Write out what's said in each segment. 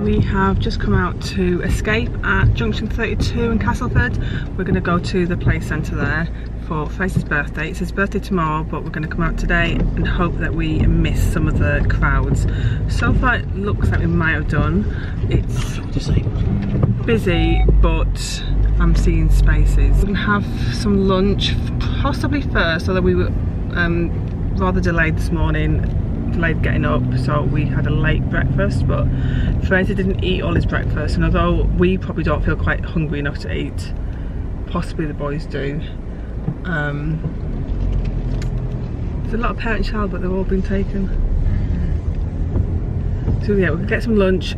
We have just come out to escape at Junction 32 in Castleford. We're going to go to the play centre there for Fraser's birthday. It's his birthday tomorrow, but we're going to come out today and hope that we miss some of the crowds. So far it looks like we might have done. It's busy, but I'm seeing spaces. We're going to have some lunch, possibly first, although we were rather delayed this morning, delayed getting up, so we had a late breakfast, but Fraser didn't eat all his breakfast, and although we probably don't feel quite hungry enough to eat, possibly the boys do. There's a lot of parent-child, but they've all been taken. So yeah, we'll get some lunch,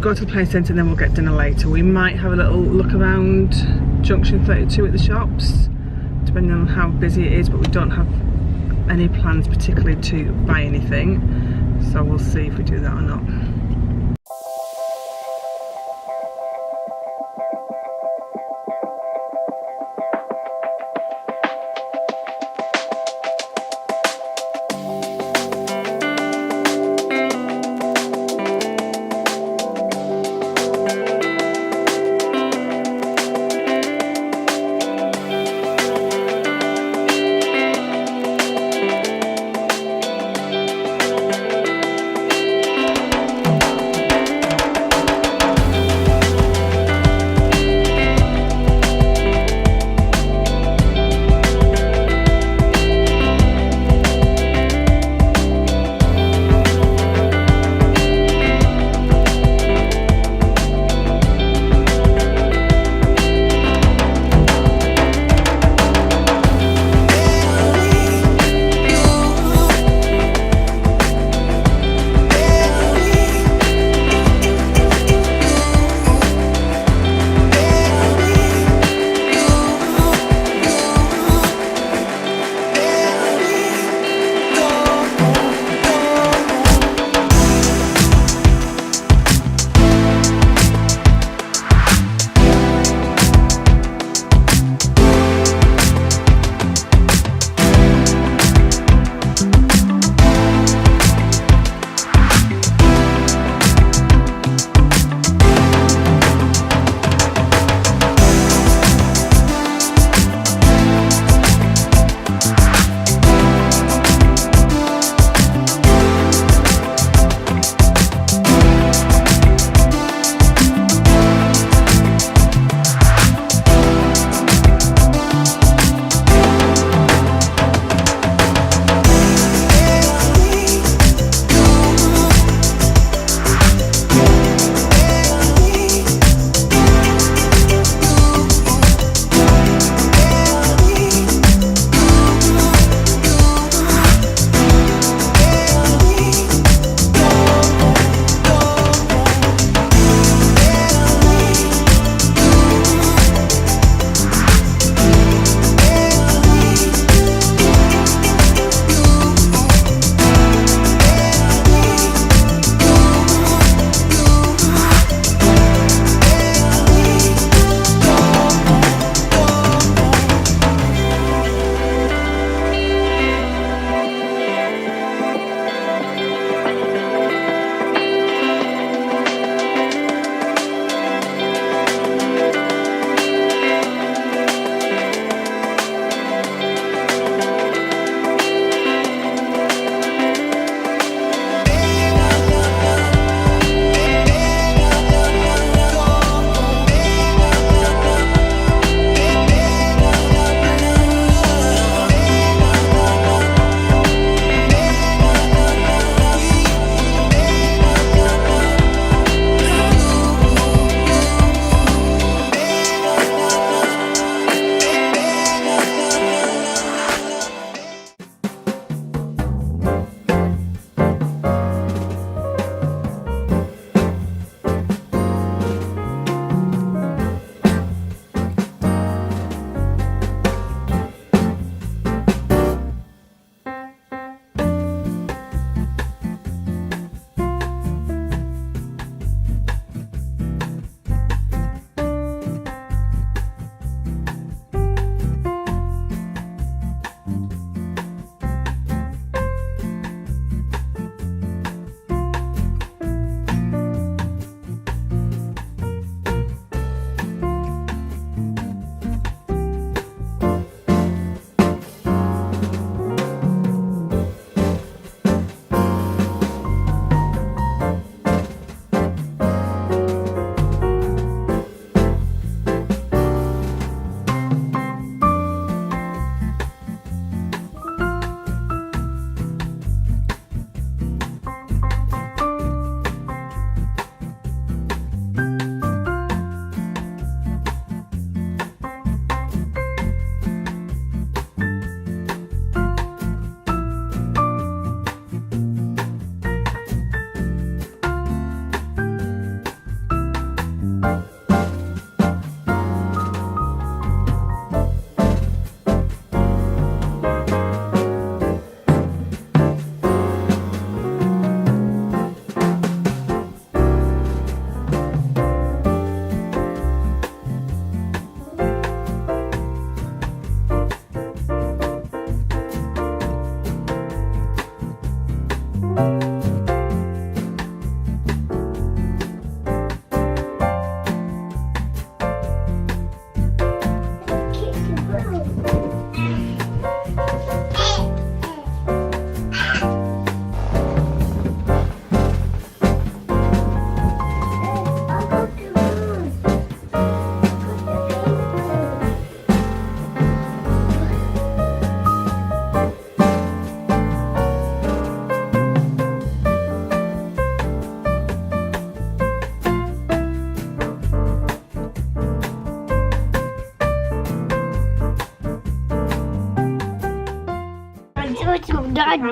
go to the play centre, and then we'll get dinner later. We might have a little look around Junction 32 at the shops, depending on how busy it is, but we don't have any plans particularly to buy anything, so we'll see if we do that or not.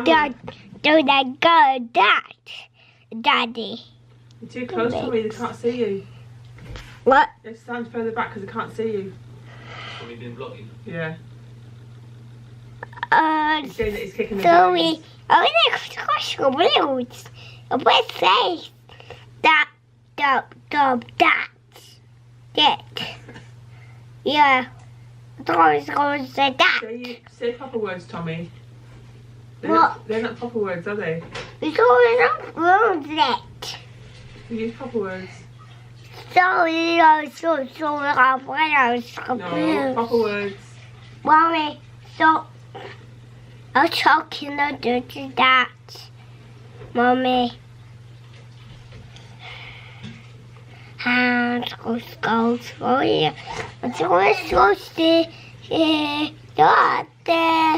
Don't I go that, Daddy? You're too close to me, they can't see you. What? Just stand further back because they can't see you. Have you been vlogging? Yeah. He's saying that he's kicking the Sorry. Oh, next question, wheels. What says that, that. Yeah. Someone's going to say that. Say proper words, Tommy. What? They're not proper words, are they? It's always not words that. You use proper words. Sorry, No, proper words. Mommy, so I'm talking to that. Mommy. And go for you. I'm supposed to not there.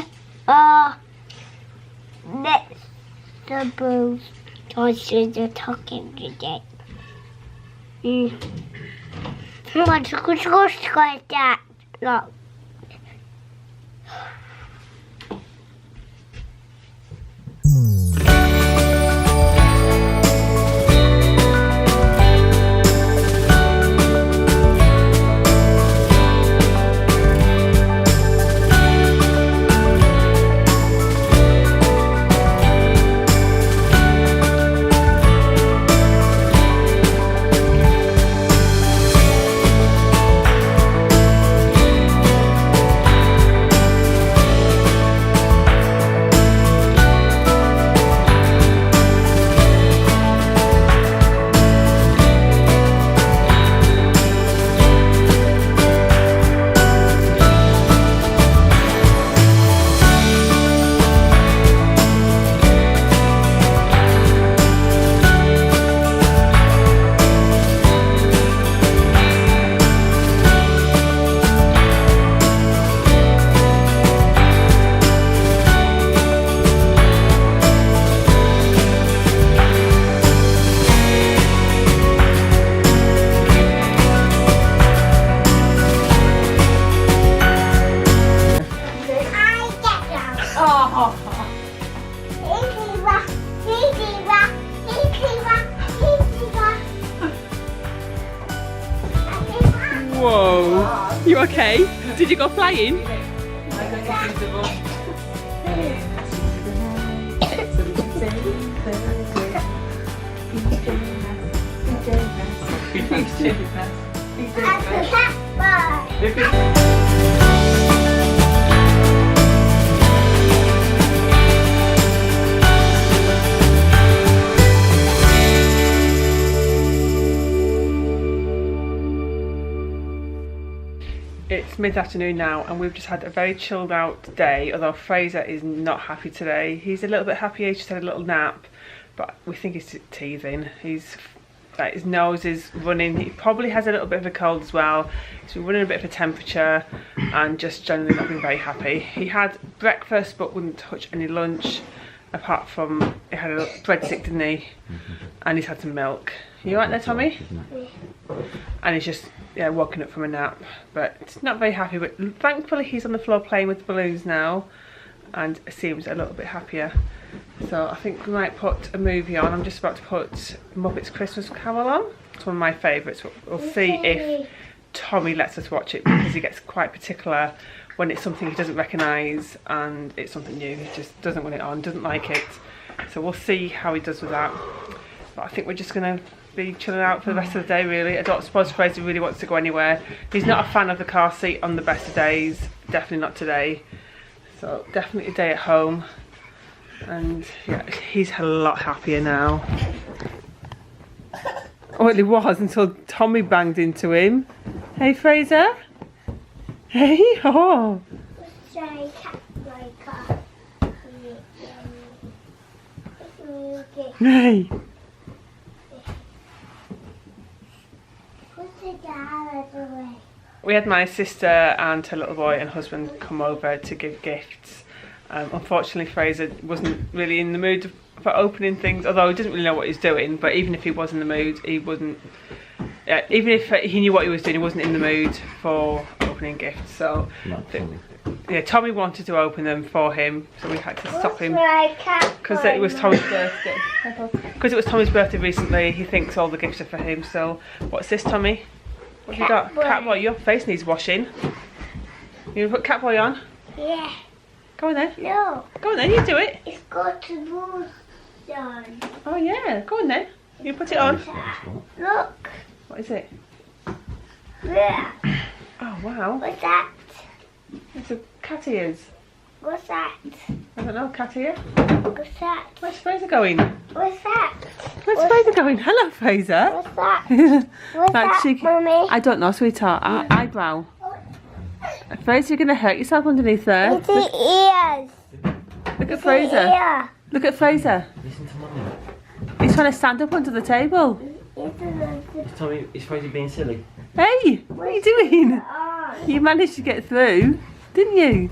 Let's suppose you're talking today. What's like that? Look. Whoa. You okay? Did you go flying? It's mid-afternoon now and we've just had a very chilled out day, although Fraser is not happy today. He's a little bit happier, he's just had a little nap, but we think he's teething. His nose is running, he probably has a little bit of a cold as well. He's been running a bit of a temperature and just generally not been very happy. He had breakfast but wouldn't touch any lunch, apart from he had a breadstick, didn't he? And he's had some milk. You alright there, Tommy? And he's just woken up from a nap, but it's not very happy. But thankfully he's on the floor playing with the balloons now and seems a little bit happier. So I think we might put a movie on. I'm just about to put Muppets Christmas Carol on. It's one of my favourites. We'll see if Tommy lets us watch it, because he gets quite particular when it's something he doesn't recognise and it's something new. He just doesn't want it on, doesn't like it. So we'll see how he does with that. But I think we're just going to be chilling out for the rest of the day, really. I don't suppose Fraser really wants to go anywhere. He's not a fan of the car seat on the best of days. Definitely not today. So definitely a day at home. And yeah, he's a lot happier now. Well, he was until Tommy banged into him. Hey, Fraser. Hey, oh. Hey. We had my sister and her little boy and husband come over to give gifts. Unfortunately, Fraser wasn't really in the mood for opening things, although he doesn't really know what he's doing. But even if he was in the mood, he wouldn't. Even if he knew what he was doing, he wasn't in the mood for opening gifts. So Yeah, Tommy wanted to open them for him, so we had to stop him because Because it was Tommy's birthday. Because it was Tommy's birthday recently, he thinks all the gifts are for him. So, what's this, Tommy? What have you got? Catboy, your face needs washing. You put Catboy on? Yeah. Go on then. No. Go on then, you do it. It's got to move on. Oh yeah, go on then. You put it on. Look. What is it? There. Oh wow. What's that? It's a cat ears. What's that? I don't know, cat ear. What's that? Where's Fraser going? What's that? Where's Fraser going? Hello, Fraser. What's that? What's that, Mummy? I don't know, sweetheart. Eyebrow. Fraser, you're going to hurt yourself underneath there. It's the ears. Look at It's Fraser. the ear. Look at Fraser. Listen to Mummy. He's trying to stand up under the table. Tommy, is Fraser being silly? Hey, what are you doing? You managed to get through, didn't you?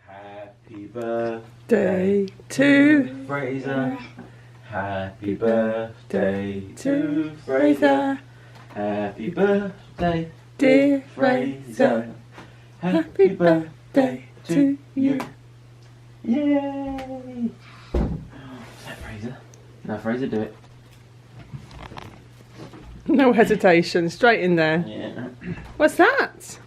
Happy birthday Day to Fraser. Happy birthday to Fraser. Happy birthday, Dear Fraser. Happy birthday to you. Yay! Is that Fraser? No, Fraser, do it. No hesitation, straight in there. Yeah. What's that?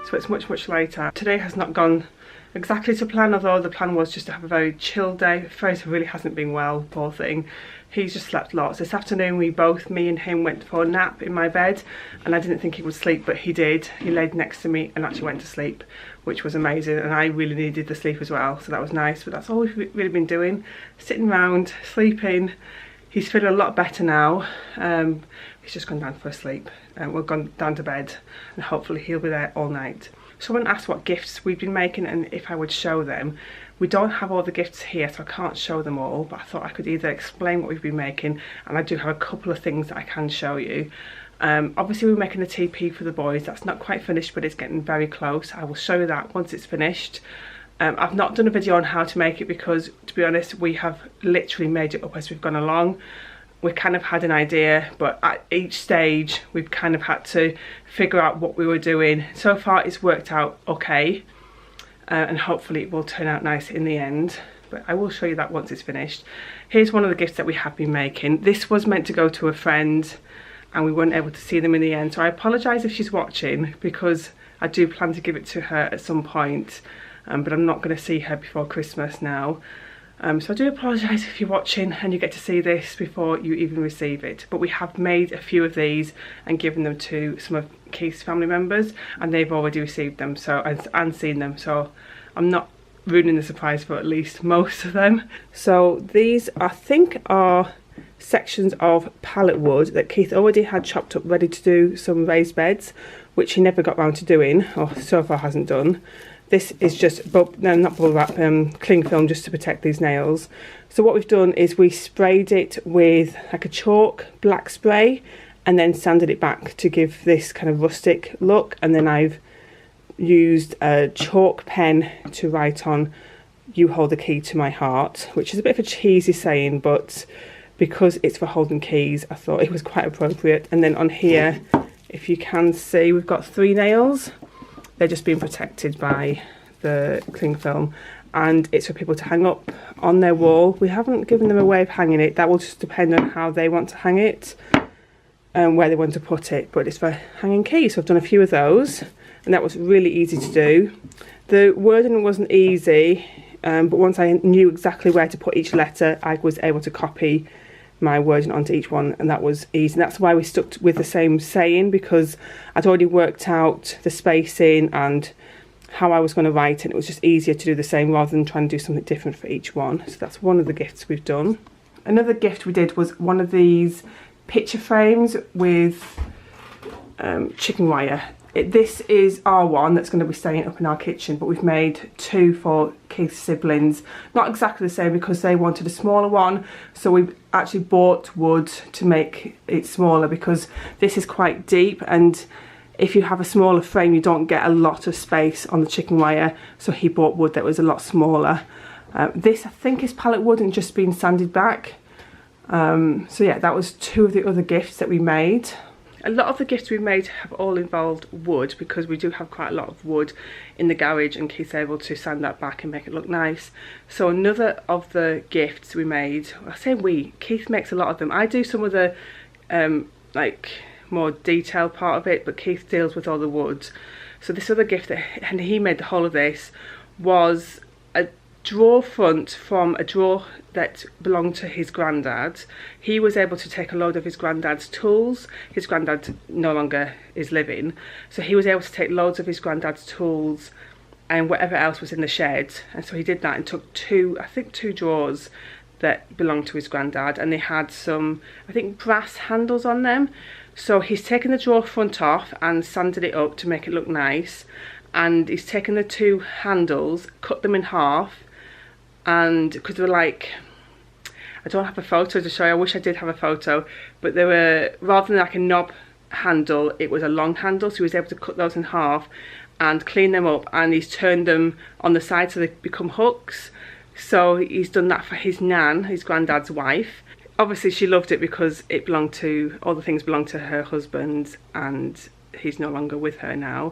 So it's much later. Today has not gone exactly to plan, although the plan was just to have a very chill day. Fraser really hasn't been well, poor thing. He's just slept lots. This afternoon me and him went for a nap in my bed, and I didn't think he would sleep, but he did. He laid next to me and actually went to sleep, which was amazing, and I really needed the sleep as well, so that was nice. But that's all we've really been doing, sitting around, sleeping. He's feeling a lot better now. He's just gone down for a sleep. We've gone down to bed, and hopefully he'll be there all night. Someone asked what gifts we've been making and if I would show them. We don't have all the gifts here, so I can't show them all, but I thought I could either explain what we've been making, and I do have a couple of things that I can show you. Obviously we're making a TP for the boys. That's not quite finished, but it's getting very close. I will show you that once it's finished. I've not done a video on how to make it because, to be honest, we have literally made it up as we've gone along. We kind of had an idea, but at each stage we've kind of had to figure out what we were doing. So far it's worked out okay, and hopefully it will turn out nice in the end, but I will show you that once it's finished. Here's one of the gifts that we have been making. This was meant to go to a friend and we weren't able to see them in the end, so I apologise if she's watching because I do plan to give it to her at some point, but I'm not going to see her before Christmas now. So I do apologise if you're watching and you get to see this before you even receive it. But we have made a few of these and given them to some of Keith's family members, and they've already received them and seen them. So I'm not ruining the surprise for at least most of them. So these I think are sections of pallet wood that Keith already had chopped up ready to do some raised beds, which he never got round to doing, or so far hasn't done. This is just, not bubble wrap, cling film just to protect these nails. So what we've done is we sprayed it with like a chalk black spray and then sanded it back to give this kind of rustic look. And then I've used a chalk pen to write on "You hold the key to my heart," which is a bit of a cheesy saying, but because it's for holding keys, I thought it was quite appropriate. And then on here, if you can see, we've got 3 nails. They're just being protected by the cling film, and it's for people to hang up on their wall. We haven't given them a way of hanging it. That will just depend on how they want to hang it and where they want to put it, but it's for hanging keys. So I've done a few of those, and that was really easy to do. The wording wasn't easy, but once I knew exactly where to put each letter, I was able to copy my wording onto each one, and that was easy. And that's why we stuck with the same saying, because I'd already worked out the spacing and how I was going to write it. And it was just easier to do the same rather than trying to do something different for each one. So that's one of the gifts we've done. Another gift we did was one of these picture frames with chicken wire. This is our one that's going to be staying up in our kitchen, but we've made 2 for Keith's siblings. Not exactly the same because they wanted a smaller one, so we actually bought wood to make it smaller because this is quite deep, and if you have a smaller frame you don't get a lot of space on the chicken wire, so he bought wood that was a lot smaller. This I think is pallet wood and just been sanded back. So yeah, that was 2 of the other gifts that we made. A lot of the gifts we made have all involved wood because we do have quite a lot of wood in the garage and Keith's able to sand that back and make it look nice. So another of the gifts we made, I say we, Keith makes a lot of them. I do some of the like more detailed part of it, but Keith deals with all the wood. So this other gift that, and he made the whole of this, was a drawer front from a drawer that belonged to his granddad. He was able to take a load of his granddad's tools. His granddad no longer is living, so he was able to take loads of his granddad's tools and whatever else was in the shed, and so he did that and took 2 drawers that belonged to his granddad, and they had some, I think, brass handles on them. So he's taken the drawer front off and sanded it up to make it look nice, and he's taken the 2 handles, cut them in half, and because they were like, I don't have a photo to show you, I wish I did have a photo, but they were, rather than like a knob handle, it was a long handle, so he was able to cut those in half and clean them up, and he's turned them on the side so they become hooks. So he's done that for his nan, his granddad's wife. Obviously she loved it because it belonged to, all the things belonged to her husband, and he's no longer with her now.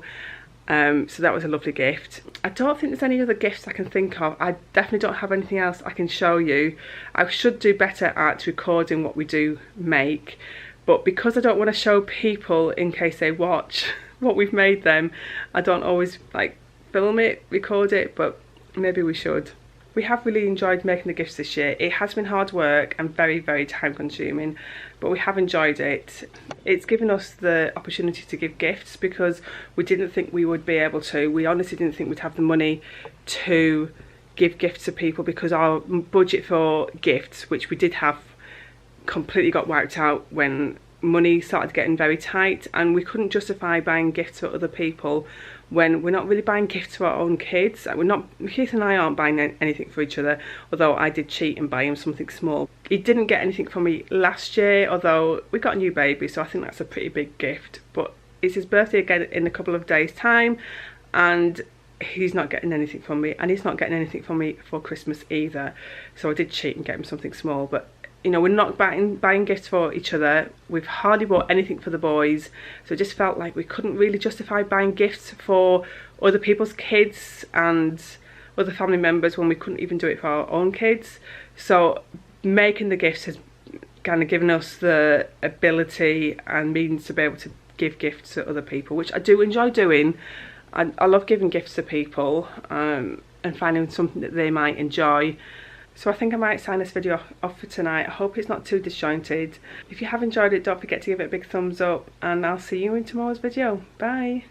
So that was a lovely gift. I don't think there's any other gifts I can think of. I definitely don't have anything else I can show you. I should do better at recording what we do make, but because I don't want to show people in case they watch what we've made them, I don't always like film it, record it, but maybe we should. We have really enjoyed making the gifts this year. It has been hard work and very, very time consuming, but we have enjoyed it. It's given us the opportunity to give gifts because we didn't think we would be able to. We honestly didn't think we'd have the money to give gifts to people because our budget for gifts, which we did have, completely got wiped out when money started getting very tight, and we couldn't justify buying gifts for other people when we're not really buying gifts for our own kids. Keith and I aren't buying anything for each other, although I did cheat and buy him something small. He didn't get anything from me last year, although we got a new baby, so I think that's a pretty big gift. But it's his birthday again in a couple of days' time, and he's not getting anything from me, and he's not getting anything from me for Christmas either. So I did cheat and get him something small, but you know, we're not buying gifts for each other. We've hardly bought anything for the boys, so it just felt like we couldn't really justify buying gifts for other people's kids and other family members when we couldn't even do it for our own kids. So making the gifts has kind of given us the ability and means to be able to give gifts to other people, which I do enjoy doing. I love giving gifts to people and finding something that they might enjoy. So I think I might sign this video off for tonight. I hope it's not too disjointed. If you have enjoyed it, don't forget to give it a big thumbs up, and I'll see you in tomorrow's video. Bye.